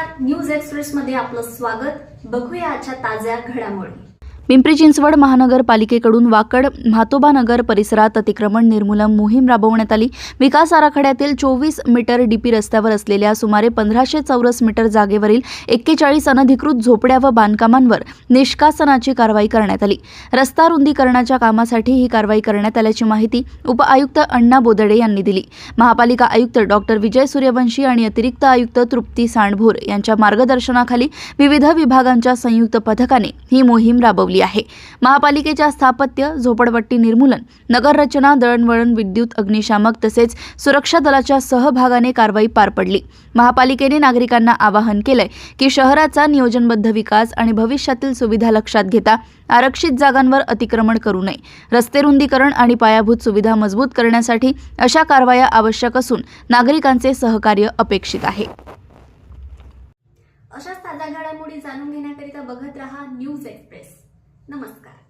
नमस्कार, news express मध्ये आपलं स्वागत। बघूया आजच्या ताज्या घडामोडी। पिंपरी चिंचवड महानगरपालिकेकडून वाकड म्हातोबानगर परिसरात अतिक्रमण निर्मूलन मोहीम राबवण्यात आली। विकास आराखड्यातील 24 मीटर डीपी रस्त्यावर असलेल्या सुमारे 1500 चौरस मीटर जागेवरील 41 अनधिकृत झोपड्या व बांधकामांवर निष्कासनाची कारवाई करण्यात आली। रस्ता रुंदीकरणाच्या कामासाठी ही कारवाई करण्यात आल्याची माहिती उपआयुक्त अण्णा बोदडे यांनी दिली। महापालिका आयुक्त डॉक्टर विजय सूर्यवंशी आणि अतिरिक्त आयुक्त तृप्ती सांडभोर यांच्या मार्गदर्शनाखाली विविध विभागांच्या संयुक्त पथकाने ही मोहीम राबवली आहे। महापालिकेच्या स्थापत्य, झोपडपट्टी निर्मूलन, नगररचना, दळणवळण, विद्युत, अग्निशामक तसेच सुरक्षा दलाच्या सहभागाने कारवाई पार पडली। महापालिकेने नागरिकांना आवाहन केलंय की शहराचा नियोजनबद्ध विकास आणि भविष्यातील सुविधा लक्षात घेता आरक्षित जागांवर अतिक्रमण करू नये। रस्ते रुंदीकरण आणि पायाभूत सुविधा मजबूत करण्यासाठी अशा कारवाया आवश्यक असून नागरिकांचे सहकार्य अपेक्षित आहे। अशाच ताज्या घडामोडी जाणून घेण्याकरिता बघत रहा न्यूज एक्सप्रेस। नमस्कार।